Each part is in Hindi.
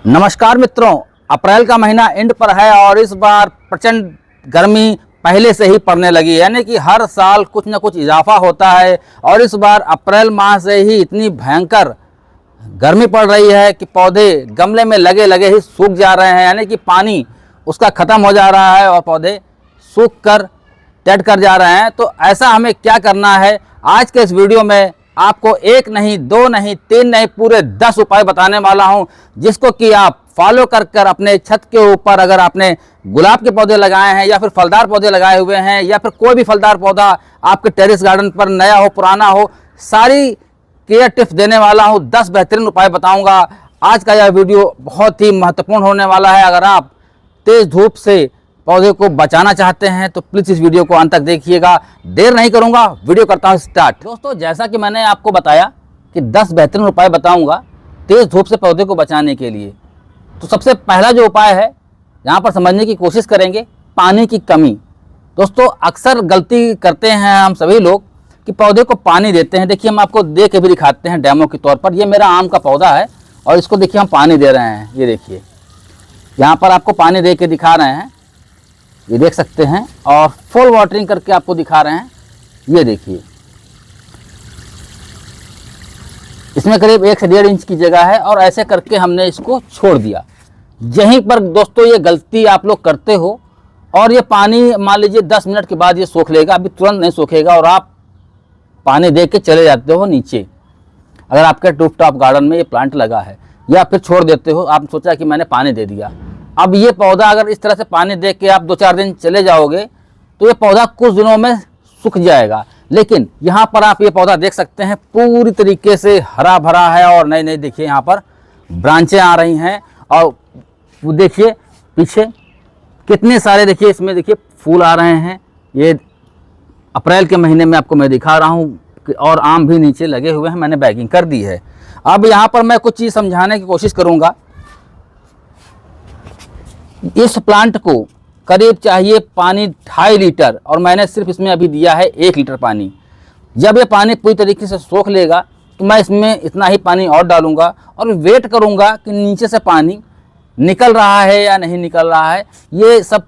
नमस्कार मित्रों, अप्रैल का महीना एंड पर है और इस बार प्रचंड गर्मी पहले से ही पड़ने लगी है। यानी कि हर साल कुछ न कुछ इजाफा होता है और इस बार अप्रैल माह से ही इतनी भयंकर गर्मी पड़ रही है कि पौधे गमले में लगे लगे ही सूख जा रहे हैं। यानी कि पानी उसका ख़त्म हो जा रहा है और पौधे सूख कर टेड कर जा रहे हैं। तो ऐसा हमें क्या करना है, आज के इस वीडियो में आपको एक नहीं, दो नहीं, तीन नहीं, पूरे 10 उपाय बताने वाला हूं, जिसको कि आप फॉलो कर कर अपने छत के ऊपर अगर आपने गुलाब के पौधे लगाए हैं या फिर फलदार पौधे लगाए हुए हैं या फिर कोई भी फलदार पौधा आपके टेरेस गार्डन पर नया हो पुराना हो, सारी केयर टिप्स देने वाला हूं। 10 बेहतरीन उपाय बताऊंगा। आज का यह वीडियो बहुत ही महत्वपूर्ण होने वाला है। अगर आप तेज धूप से पौधे को बचाना चाहते हैं तो प्लीज़ इस वीडियो को अंत तक देखिएगा। देर नहीं करूंगा, वीडियो करता हूं स्टार्ट। दोस्तों, जैसा कि मैंने आपको बताया कि 10 बेहतरीन उपाय बताऊंगा तेज धूप से पौधे को बचाने के लिए। तो सबसे पहला जो उपाय है, यहाँ पर समझने की कोशिश करेंगे, पानी की कमी। दोस्तों, अक्सर गलती करते हैं हम सभी लोग कि पौधे को पानी देते हैं। देखिए, हम आपको दे के भी दिखाते हैं डेमो के तौर पर। ये मेरा आम का पौधा है और इसको देखिए हम पानी दे रहे हैं। ये देखिए, यहाँ पर आपको पानी दे के दिखा रहे हैं, ये देख सकते हैं, और फुल वाटरिंग करके आपको दिखा रहे हैं। ये देखिए, इसमें करीब 1 से 1.5 इंच की जगह है और ऐसे करके हमने इसको छोड़ दिया। यहीं पर दोस्तों ये गलती आप लोग करते हो और ये पानी मान लीजिए 10 मिनट के बाद ये सूख लेगा, अभी तुरंत नहीं सूखेगा और आप पानी दे के चले जाते हो नीचे। अगर आपके रूफ टॉप गार्डन में ये प्लांट लगा है या फिर छोड़ देते हो, आपने सोचा कि मैंने पानी दे दिया। अब ये पौधा अगर इस तरह से पानी दे के आप 2-4 दिन चले जाओगे तो ये पौधा कुछ दिनों में सूख जाएगा। लेकिन यहाँ पर आप ये पौधा देख सकते हैं पूरी तरीके से हरा भरा है और नई नई देखिए यहाँ पर ब्रांचें आ रही हैं और वो देखिए पीछे कितने सारे देखिए इसमें देखिए फूल आ रहे हैं। ये अप्रैल के महीने में आपको मैं दिखा रहा हूँ और आम भी नीचे लगे हुए हैं, मैंने बैगिंग कर दी है। अब यहाँ पर मैं कुछ चीज़ समझाने की कोशिश करूँगा। इस प्लांट को करीब चाहिए पानी 2.5 लीटर और मैंने सिर्फ इसमें अभी दिया है 1 लीटर पानी। जब ये पानी पूरी तरीके से सोख लेगा तो मैं इसमें इतना ही पानी और डालूंगा और वेट करूंगा कि नीचे से पानी निकल रहा है या नहीं निकल रहा है। ये सब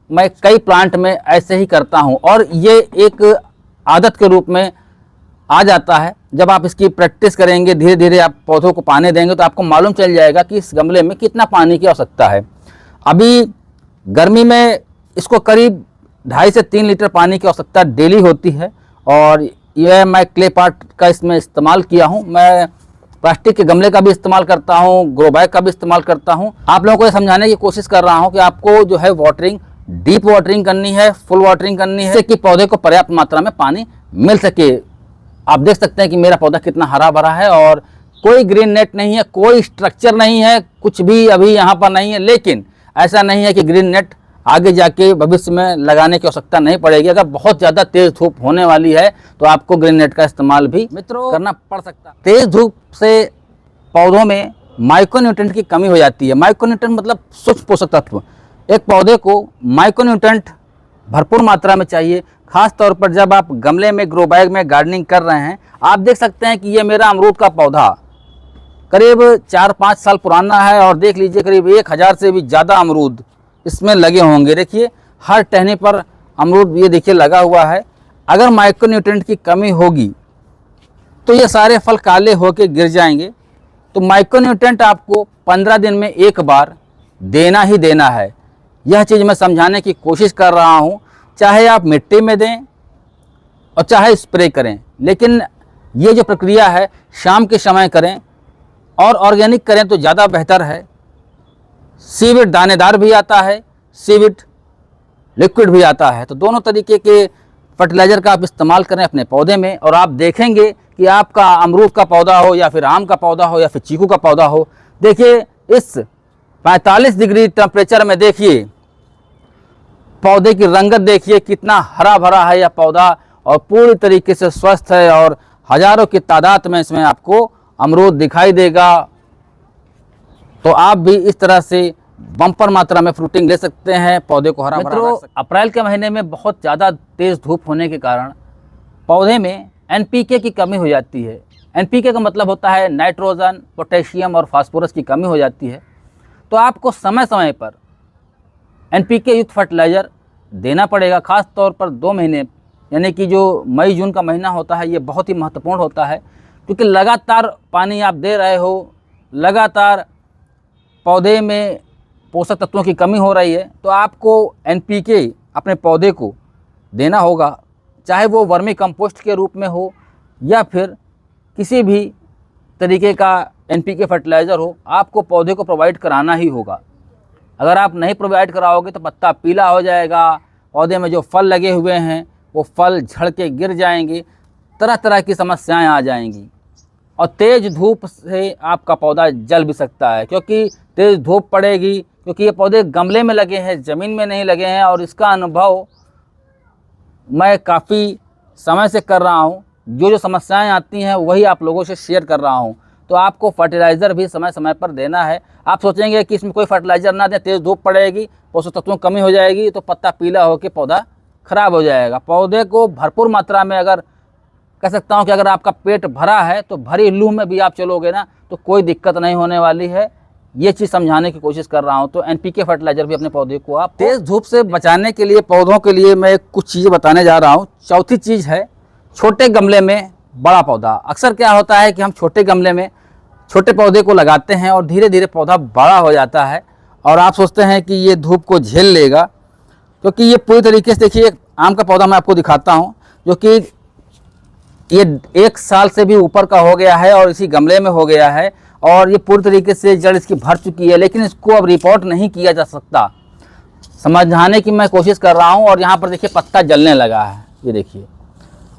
मैं कई प्लांट में ऐसे ही करता हूं और ये एक आदत के रूप में आ जाता है। जब आप इसकी प्रैक्टिस करेंगे, धीरे धीरे आप पौधों को पानी देंगे तो आपको मालूम चल जाएगा कि इस गमले में कितना पानी की आवश्यकता है। अभी गर्मी में इसको करीब 2.5 से 3 लीटर पानी की आवश्यकता डेली होती है और यह मैं क्ले पॉट का इसमें इस्तेमाल किया हूँ। मैं प्लास्टिक के गमले का भी इस्तेमाल करता हूँ, ग्रो बैग का भी इस्तेमाल करता हूँ। आप लोगों को ये समझाने की कोशिश कर रहा हूँ कि आपको जो है वाटरिंग, डीप वाटरिंग करनी है, फुल वाटरिंग करनी है, जिससे कि पौधे को पर्याप्त मात्रा में पानी मिल सके। आप देख सकते हैं कि मेरा पौधा कितना हरा भरा है और कोई ग्रीन नेट नहीं है, कोई स्ट्रक्चर नहीं है, कुछ भी अभी यहाँ पर नहीं है। लेकिन ऐसा नहीं है कि ग्रीन नेट आगे जाके भविष्य में लगाने की आवश्यकता नहीं पड़ेगी। अगर बहुत ज़्यादा तेज़ धूप होने वाली है तो आपको ग्रीन नेट का इस्तेमाल भी मित्रों करना पड़ सकता है। तेज़ धूप से पौधों में माइक्रोन्यूट्रेंट की कमी हो जाती है। माइक्रोन्यूट्रेंट मतलब सूक्ष्म पोषक तत्व। एक पौधे को माइक्रोन्यूट्रेंट भरपूर मात्रा में चाहिए, खास तौर पर जब आप गमले में, ग्रो बैग में गार्डनिंग कर रहे हैं। आप देख सकते हैं कि ये मेरा अमरूद का पौधा करीब 4-5 साल पुराना है और देख लीजिए करीब 1000 से भी ज़्यादा अमरूद इसमें लगे होंगे। देखिए हर टहनी पर अमरूद ये देखिए लगा हुआ है। अगर माइक्रोन्यूट्रेंट की कमी होगी तो ये सारे फल काले होकर गिर जाएंगे। तो माइक्रोन्यूट्रेंट आपको 15 दिन में एक बार देना ही देना है। यह चीज़ मैं समझाने की कोशिश कर रहा हूँ। चाहे आप मिट्टी में दें और चाहे स्प्रे करें, लेकिन ये जो प्रक्रिया है शाम के समय करें और ऑर्गेनिक करें तो ज़्यादा बेहतर है। सीविड दानेदार भी आता है, सीविड लिक्विड भी आता है। तो दोनों तरीके के फर्टिलाइज़र का आप इस्तेमाल करें अपने पौधे में और आप देखेंगे कि आपका अमरूद का पौधा हो या फिर आम का पौधा हो या फिर चीकू का पौधा हो, देखिए इस 45 डिग्री टेम्परेचर में देखिए पौधे की रंगत देखिए कितना हरा भरा है यह पौधा और पूरी तरीके से स्वस्थ है और हज़ारों की तादाद में इसमें आपको अमरूद दिखाई देगा। तो आप भी इस तरह से बम्पर मात्रा में फ्रूटिंग ले सकते हैं, पौधे को हरा भरा रख सकते हैं। अप्रैल के महीने में बहुत ज़्यादा तेज़ धूप होने के कारण पौधे में NPK की कमी हो जाती है। NPK का मतलब होता है नाइट्रोजन, पोटेशियम और फास्फोरस की कमी हो जाती है। तो आपको समय समय पर NPK युक्त फर्टिलाइज़र देना पड़ेगा। ख़ास तौर पर 2 महीने, यानी कि जो मई जून का महीना होता है, ये बहुत ही महत्वपूर्ण होता है, क्योंकि लगातार पानी आप दे रहे हो, लगातार पौधे में पोषक तत्वों की कमी हो रही है, तो आपको NPK अपने पौधे को देना होगा, चाहे वो वर्मी कंपोस्ट के रूप में हो या फिर किसी भी तरीके का NPK फर्टिलाइज़र हो, आपको पौधे को प्रोवाइड कराना ही होगा। अगर आप नहीं प्रोवाइड कराओगे तो पत्ता पीला हो जाएगा, पौधे में जो फल लगे हुए हैं वो फल झड़ के गिर जाएंगे, तरह तरह की समस्याएं आ जाएंगी। और तेज़ धूप से आपका पौधा जल भी सकता है, क्योंकि तेज़ धूप पड़ेगी, क्योंकि ये पौधे गमले में लगे हैं, ज़मीन में नहीं लगे हैं। और इसका अनुभव मैं काफ़ी समय से कर रहा हूँ, जो समस्याएं आती हैं वही आप लोगों से शेयर कर रहा हूँ। तो आपको फर्टिलाइज़र भी समय समय पर देना है। आप सोचेंगे कि इसमें कोई फर्टिलाइज़र ना दें, तेज़ धूप पड़ेगी, पोषक तत्वों की कमी हो जाएगी, तो पत्ता पीला होकर पौधा ख़राब हो जाएगा। पौधे को भरपूर मात्रा में, अगर कह सकता हूँ कि अगर आपका पेट भरा है तो भरी लूह में भी आप चलोगे ना तो कोई दिक्कत नहीं होने वाली है। ये चीज़ समझाने की कोशिश कर रहा हूँ। तो NPK फर्टिलाइज़र भी अपने पौधे को आप तेज़ धूप से बचाने के लिए, पौधों के लिए मैं कुछ चीज़ें बताने जा रहा हूँ। चौथी चीज़ है छोटे गमले में बड़ा पौधा। अक्सर क्या होता है कि हम छोटे गमले में छोटे पौधे को लगाते हैं और धीरे धीरे पौधा बड़ा हो जाता है और आप सोचते हैं कि ये धूप को झेल लेगा, क्योंकि ये पूरी तरीके से, देखिए आम का पौधा मैं आपको दिखाता हूँ, जो कि ये 1 साल से भी ऊपर का हो गया है और इसी गमले में हो गया है और ये पूरी तरीके से जड़ इसकी भर चुकी है, लेकिन इसको अब रिपोर्ट नहीं किया जा सकता। समझाने की मैं कोशिश कर रहा हूँ। और यहाँ पर देखिए पत्ता जलने लगा है, ये देखिए,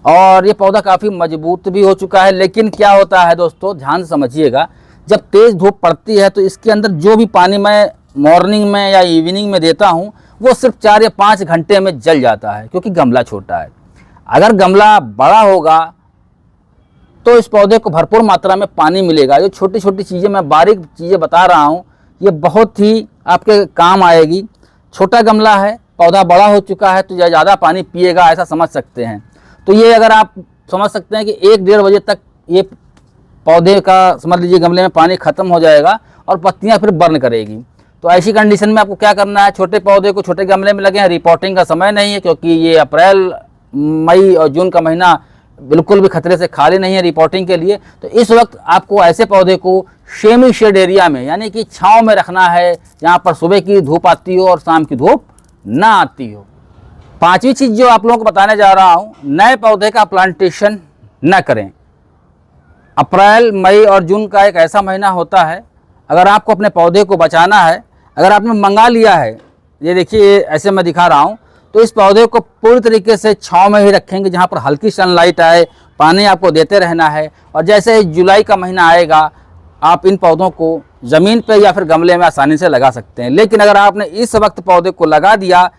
और ये पौधा काफ़ी मजबूत भी हो चुका है। लेकिन क्या होता है दोस्तों, ध्यान से समझिएगा, जब तेज़ धूप पड़ती है तो इसके अंदर जो भी पानी मैं मॉर्निंग में या इवनिंग में देता हूँ वो सिर्फ 4 या 5 घंटे में जल जाता है, क्योंकि गमला छोटा है। अगर गमला बड़ा होगा तो इस पौधे को भरपूर मात्रा में पानी मिलेगा। ये छोटी छोटी चीज़ें, मैं बारीक चीज़ें बता रहा हूँ, ये बहुत ही आपके काम आएगी। छोटा गमला है, पौधा बड़ा हो चुका है तो ज़्यादा पानी पिएगा, ऐसा समझ सकते हैं। तो ये अगर आप समझ सकते हैं कि 1-1.5 बजे तक ये पौधे का, समझ लीजिए, गमले में पानी ख़त्म हो जाएगा और पत्तियाँ फिर बर्न करेगी। तो ऐसी कंडीशन में आपको क्या करना है, छोटे पौधे को छोटे गमले में लगे हैं। रिपोर्टिंग का समय नहीं है, क्योंकि ये अप्रैल, मई और जून का महीना बिल्कुल भी खतरे से खाली नहीं है रिपोर्टिंग के लिए। तो इस वक्त आपको ऐसे पौधे को सेमी शेड एरिया में, यानी कि छांव में रखना है, जहाँ पर सुबह की धूप आती हो और शाम की धूप ना आती हो। 5वीं चीज़ जो आप लोगों को बताने जा रहा हूँ, नए पौधे का प्लांटेशन न करें। अप्रैल, मई और जून का एक ऐसा महीना होता है, अगर आपको अपने पौधे को बचाना है, अगर आपने मंगा लिया है, ये देखिए ऐसे मैं दिखा रहा हूँ, तो इस पौधे को पूरी तरीके से छांव में ही रखेंगे, जहाँ पर हल्की सनलाइट आए, पानी आपको देते रहना है। और जैसे ही जुलाई का महीना आएगा, आप इन पौधों को ज़मीन पे या फिर गमले में आसानी से लगा सकते हैं। लेकिन अगर आपने इस वक्त पौधे को लगा दिया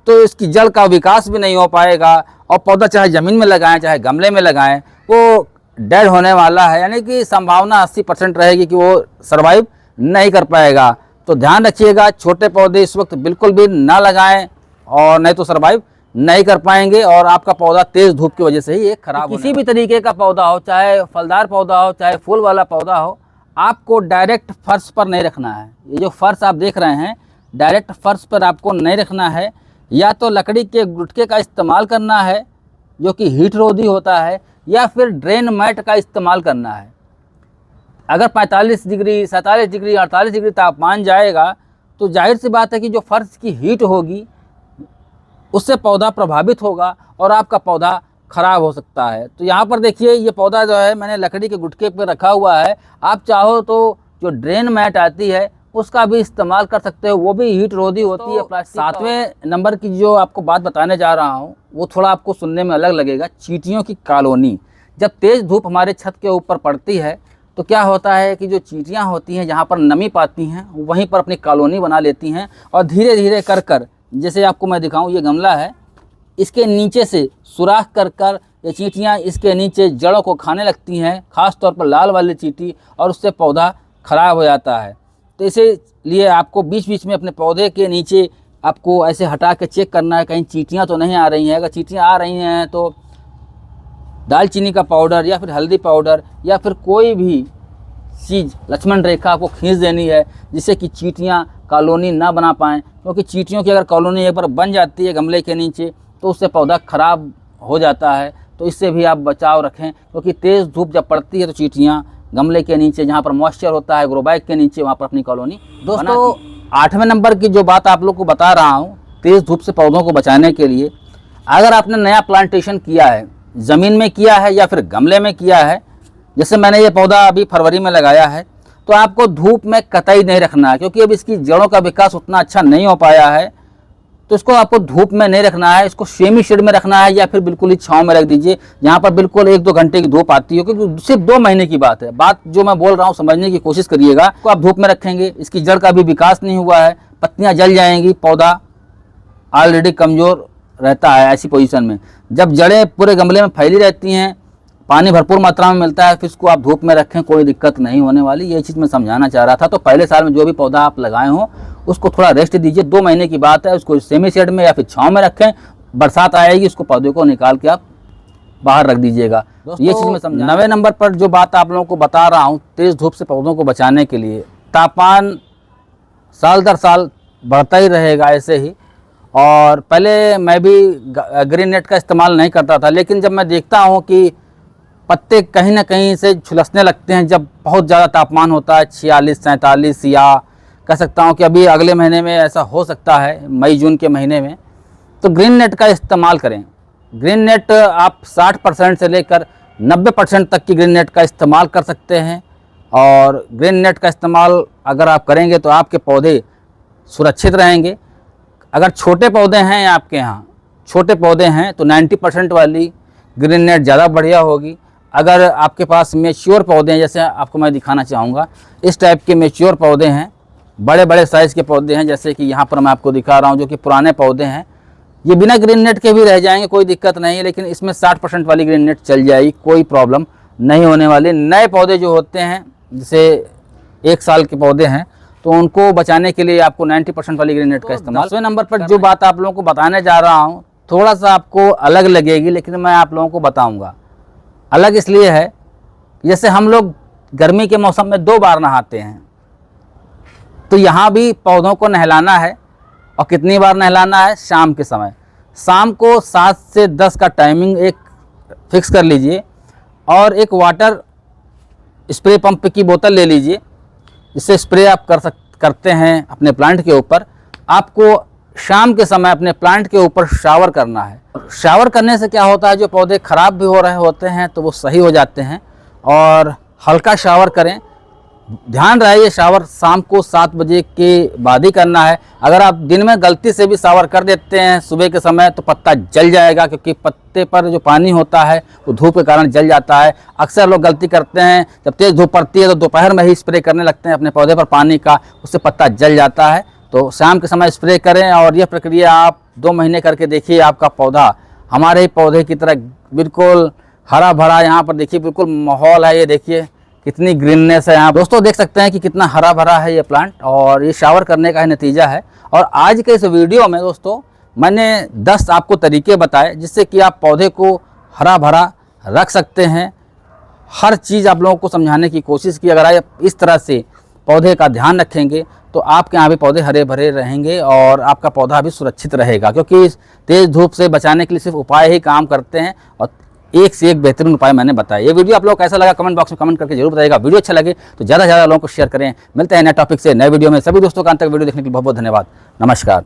तो इसकी जड़ का विकास भी नहीं हो पाएगा और पौधा चाहे ज़मीन में लगाएं चाहे गमले में लगाएं, वो डेड होने वाला है, यानी कि संभावना 80% रहेगी कि वो सर्वाइव नहीं कर पाएगा। तो ध्यान रखिएगा, छोटे पौधे इस वक्त बिल्कुल भी ना लगाएं और नहीं तो सर्वाइव नहीं कर पाएंगे और आपका पौधा तेज़ धूप की वजह से ही एक खराब किसी भी तरीके का पौधा हो, चाहे फलदार पौधा हो चाहे फूल वाला पौधा हो, आपको डायरेक्ट फर्श पर नहीं रखना है। ये जो फर्श आप देख रहे हैं, डायरेक्ट फर्श पर आपको नहीं रखना है। या तो लकड़ी के गुटके का इस्तेमाल करना है जो कि हीट रोधी होता है, या फिर ड्रेन मैट का इस्तेमाल करना है। अगर 45 डिग्री, 47 डिग्री, 48 डिग्री तापमान जाएगा तो जाहिर सी बात है कि जो फर्श की हीट होगी उससे पौधा प्रभावित होगा और आपका पौधा ख़राब हो सकता है। तो यहाँ पर देखिए, ये पौधा जो है मैंने लकड़ी के गुटके पे रखा हुआ है। आप चाहो तो जो ड्रेन मैट आती है उसका भी इस्तेमाल कर सकते हो, वो भी हीट रोधी होती है प्लास्टिक। 7वें नंबर की जो आपको बात बताने जा रहा हूँ वो थोड़ा आपको सुनने में अलग लगेगा। चींटियों की कॉलोनी। जब तेज़ धूप हमारे छत के ऊपर पड़ती है तो क्या होता है कि जो चींटियाँ होती हैं, जहाँ पर नमी पाती हैं, वहीं पर अपनी कॉलोनी बना लेती हैं और धीरे धीरे कर कर, जैसे आपको मैं दिखाऊं, ये गमला है, इसके नीचे से सुराख कर कर ये चींटियाँ इसके नीचे जड़ों को खाने लगती हैं, ख़ास तौर पर लाल वाली चींटी, और उससे पौधा ख़राब हो जाता है। तो इसीलिए आपको बीच बीच में अपने पौधे के नीचे आपको ऐसे हटा के चेक करना है कहीं चींटियाँ तो नहीं आ रही हैं। अगर चींटियाँ आ रही हैं तो दालचीनी का पाउडर या फिर हल्दी पाउडर या फिर कोई भी चीज़ लक्ष्मण रेखा आपको खींच देनी है, जिससे कि चींटियाँ कॉलोनी ना बना पाएँ, क्योंकि चींटियों की अगर कॉलोनी एक बार बन जाती है गमले के नीचे तो उससे पौधा ख़राब हो जाता है। तो इससे भी आप बचाव रखें, क्योंकि तेज़ धूप जब पड़ती है तो चींटियाँ गमले के नीचे जहाँ पर मॉइस्चर होता है ग्रो बैग के नीचे वहाँ पर अपनी कॉलोनी। दोस्तों 8वें नंबर की जो बात आप लोग को बता रहा हूँ तेज़ धूप से पौधों को बचाने के लिए, अगर आपने नया प्लांटेशन किया है, ज़मीन में किया है या फिर गमले में किया है, जैसे मैंने ये पौधा अभी फरवरी में लगाया है, तो आपको धूप में कतई नहीं रखना है, क्योंकि अब इसकी जड़ों का विकास उतना अच्छा नहीं हो पाया है। तो इसको आपको धूप में नहीं रखना है, इसको सेमी शेड में रखना है या फिर बिल्कुल ही छांव में रख दीजिए, जहाँ पर बिल्कुल 1-2 घंटे की धूप आती हो, क्योंकि सिर्फ 2 महीने की बात है। बात जो मैं बोल रहा हूँ समझने की कोशिश करिएगा। तो आप धूप में रखेंगे, इसकी जड़ का भी विकास नहीं हुआ है, पत्तियाँ जल जाएंगी, पौधा ऑलरेडी कमज़ोर रहता है। ऐसी पोजीशन में जब जड़ें पूरे गमले में फैली रहती हैं, पानी भरपूर मात्रा में मिलता है, फिर इसको आप धूप में रखें, कोई दिक्कत नहीं होने वाली। ये चीज़ मैं समझाना चाह रहा था। तो पहले साल में जो भी पौधा आप लगाए हों उसको थोड़ा रेस्ट दीजिए, 2 महीने की बात है, उसको सेमी शेड में या फिर छांव में रखें। बरसात आएगी उसको पौधे को निकाल के आप बाहर रख दीजिएगा। ये चीज़ मैं समझा। 9वें नंबर पर जो बात आप लोगों को बता रहा हूँ तेज़ धूप से पौधों को बचाने के लिए, तापमान साल दर साल बढ़ता ही रहेगा ऐसे ही। और पहले मैं भी ग्रीन नेट का इस्तेमाल नहीं करता था, लेकिन जब मैं देखता हूँ कि पत्ते कहीं ना कहीं से झुलसने लगते हैं जब बहुत ज़्यादा तापमान होता है 46-47, या कह सकता हूँ कि अभी अगले महीने में ऐसा हो सकता है, मई जून के महीने में, तो ग्रीन नेट का इस्तेमाल करें। ग्रीन नेट आप 60% से लेकर 90% तक की ग्रीन नेट का इस्तेमाल कर सकते हैं। और ग्रीन नेट का इस्तेमाल अगर आप करेंगे तो आपके पौधे सुरक्षित रहेंगे। अगर छोटे पौधे हैं आपके यहाँ, छोटे पौधे हैं, तो 90% वाली ग्रीन नेट ज़्यादा बढ़िया होगी। अगर आपके पास मैच्योर पौधे हैं, जैसे आपको मैं दिखाना चाहूँगा, इस टाइप के मैच्योर पौधे हैं, बड़े बड़े साइज़ के पौधे हैं, जैसे कि यहाँ पर मैं आपको दिखा रहा हूँ, जो कि पुराने पौधे हैं, ये बिना ग्रीन नेट के भी रह जाएंगे, कोई दिक्कत नहीं है। लेकिन इसमें 60% वाली ग्रीन नेट चल जाएगी, कोई प्रॉब्लम नहीं होने वाली। नए पौधे जो होते हैं, जैसे 1 साल के पौधे हैं, तो उनको बचाने के लिए आपको 90% वाली ग्रीन नेट का इस्तेमाल। 10वें नंबर पर जो बात आप लोगों को बताने जा रहा हूँ थोड़ा सा आपको अलग लगेगी, लेकिन मैं आप लोगों को बताऊँगा। अलग इसलिए है, जैसे हम लोग गर्मी के मौसम में 2 बार नहाते हैं, तो यहाँ भी पौधों को नहलाना है। और कितनी बार नहलाना है? शाम के समय। शाम को 7 से 10 का टाइमिंग एक फिक्स कर लीजिए, और एक वाटर स्प्रे पंप की बोतल ले लीजिए, इससे स्प्रे आप करते हैं अपने प्लांट के ऊपर। आपको शाम के समय अपने प्लांट के ऊपर शावर करना है। शावर करने से क्या होता है, जो पौधे ख़राब भी हो रहे होते हैं तो वो सही हो जाते हैं। और हल्का शावर करें, ध्यान रहे ये शावर शाम को 7 बजे के बाद ही करना है। अगर आप दिन में गलती से भी शावर कर देते हैं सुबह के समय, तो पत्ता जल जाएगा, क्योंकि पत्ते पर जो पानी होता है वो धूप के कारण जल जाता है। अक्सर लोग गलती करते हैं, जब तेज़ धूप पड़ती है तो दोपहर में ही स्प्रे करने लगते हैं अपने पौधे पर पानी का, उससे पत्ता जल जाता है। तो शाम के समय स्प्रे करें, और यह प्रक्रिया आप 2 महीने करके देखिए, आपका पौधा हमारे ही पौधे की तरह बिल्कुल हरा भरा, यहाँ पर देखिए बिल्कुल माहौल है। ये देखिए कितनी ग्रीननेस है यहाँ। दोस्तों देख सकते हैं कि कितना हरा भरा है ये प्लांट, और ये शावर करने का ही नतीजा है। और आज के इस वीडियो में दोस्तों मैंने 10 आपको तरीके बताए, जिससे कि आप पौधे को हरा भरा रख सकते हैं। हर चीज़ आप लोगों को समझाने की कोशिश की। अगर आप इस तरह से पौधे का ध्यान रखेंगे तो आपके यहाँ भी पौधे हरे भरे रहेंगे, और आपका पौधा भी सुरक्षित रहेगा। क्योंकि तेज़ धूप से बचाने के लिए सिर्फ उपाय ही काम करते हैं, और एक से एक बेहतरीन उपाय मैंने बताया। ये वीडियो आप लोगों को कैसा लगा कमेंट बॉक्स में कमेंट करके जरूर बताइएगा। वीडियो अच्छा लगे तो ज़्यादा से ज़्यादा लोगों को शेयर करें। मिलते हैं नए टॉपिक से, नए वीडियो में। सभी दोस्तों का अंत तक वीडियो देखने के लिए बहुत बहुत धन्यवाद। नमस्कार।